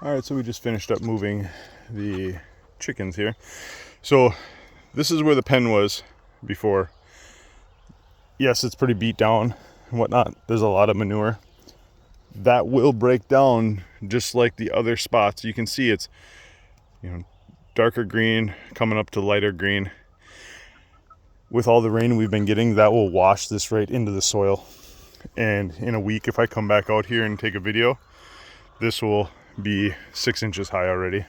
All right, so we just finished up moving the chickens here. So this is where the pen was before. Yes, it's pretty beat down and whatnot. There's a lot of manure. That will break down just like the other spots. You can see it's, darker green coming up to lighter green. With all the rain we've been getting, that will wash this right into the soil. And in a week, if I come back out here and take a video, this will be 6 inches high already.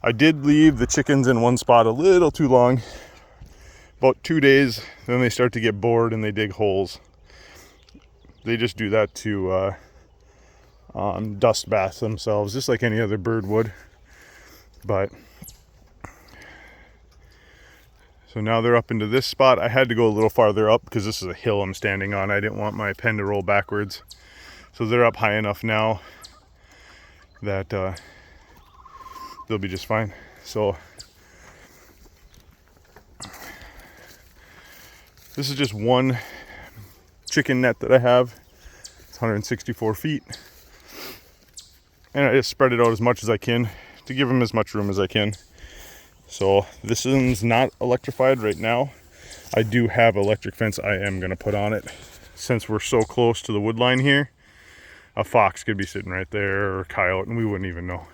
I did leave the chickens in one spot a little too long, about 2 days. Then they start to get bored and they dig holes. They just do that to dust bath themselves, just like any other bird would. But so now they're up into this spot. I had to go a little farther up because this is a hill I'm standing on. I didn't want my pen to roll backwards. So they're up high enough now that they'll be just fine. So this is just one chicken net that I have. It's 164 feet. And I just spread it out as much as I can to give them as much room as I can. So this one's not electrified right now. I do have electric fence I am going to put on it. Since we're so close to the wood line here, a fox could be sitting right there or a coyote and we wouldn't even know.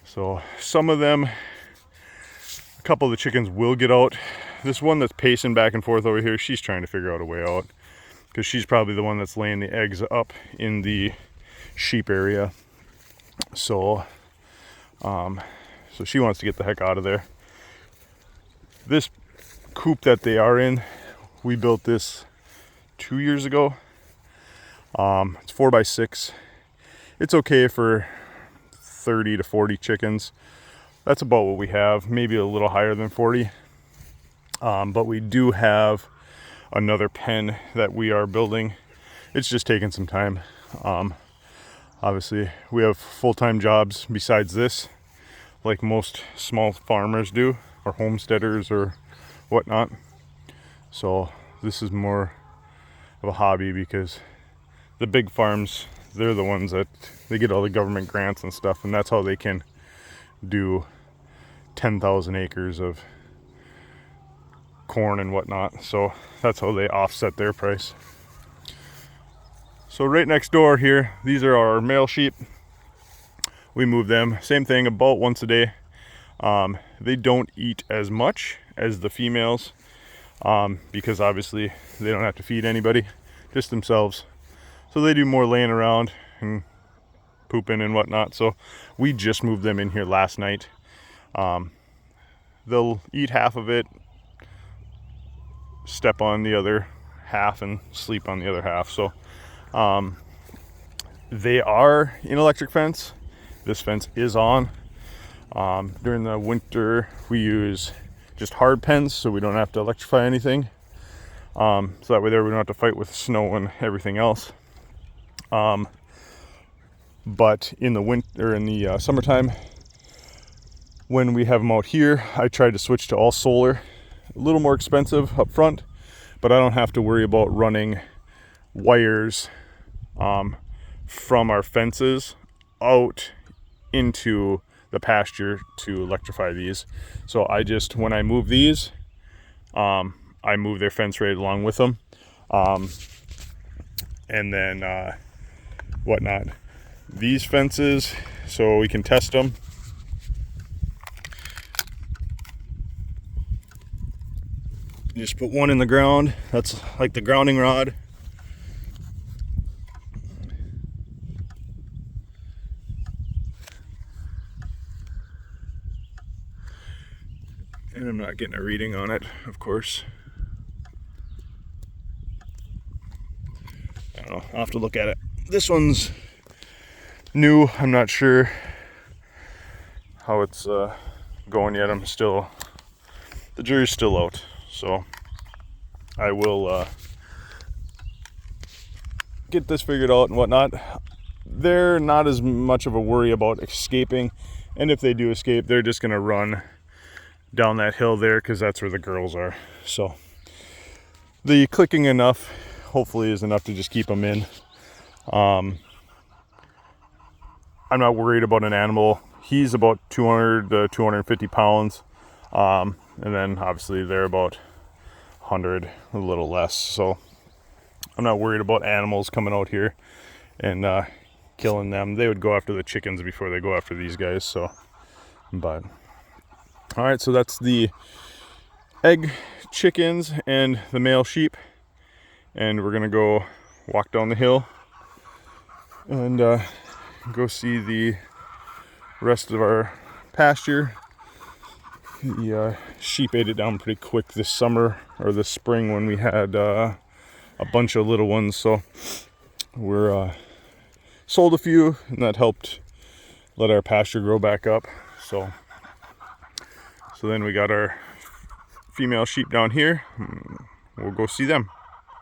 So some of them, a couple of the chickens will get out. This one that's pacing back and forth over here, she's trying to figure out a way out because she's probably the one that's laying the eggs up in the sheep area. So she wants to get the heck out of there. This coop that they are in, we built this 2 years ago. It's 4x6. It's okay for 30 to 40 chickens. That's about what we have, maybe a little higher than 40. But we do have another pen that we are building. It's just taking some time. Obviously, we have full-time jobs besides this, like most small farmers do, or homesteaders or whatnot. So this is more of a hobby because the big farms, they're the ones that they get all the government grants and stuff, and that's how they can do 10,000 acres of corn and whatnot. So that's how they offset their price. So right next door here, these are our male sheep. We move them, same thing, about once a day. They don't eat as much as the females because obviously they don't have to feed anybody, just themselves. So they do more laying around and pooping and whatnot. So we just moved them in here last night. They'll eat half of it, step on the other half, and sleep on the other half. So they are in electric fence. This fence is on. During the winter, we use just hard pens so we don't have to electrify anything. So that way there we don't have to fight with snow and everything else. But in the winter, in the summertime, when we have them out here, I tried to switch to all solar. A little more expensive up front, but I don't have to worry about running wires from our fences out into the pasture to electrify these. So I just, when I move these, I move their fence right along with them. And then whatnot. These fences, so we can test them. You just put one in the ground. That's like the grounding rod. And I'm not getting a reading on it, of course. I don't know, I'll have to look at it. This one's new. I'm not sure how it's going yet. The jury's still out. So I will get this figured out and whatnot. They're not as much of a worry about escaping. And if they do escape, they're just going to run down that hill there because that's where the girls are. So the clicking enough, hopefully, is enough to just keep them in. I'm not worried about an animal. He's about 200 to 250 pounds. And then obviously they're about 100, a little less. So I'm not worried about animals coming out here and killing them. They would go after the chickens before they go after these guys. So, but all right, so that's the egg chickens and the male sheep, and we're gonna go walk down the hill and go see the rest of our pasture. The sheep ate it down pretty quick this summer or this spring when we had a bunch of little ones, so we're sold a few, and that helped let our pasture grow back up. So then we got our female sheep down here. We'll go see them.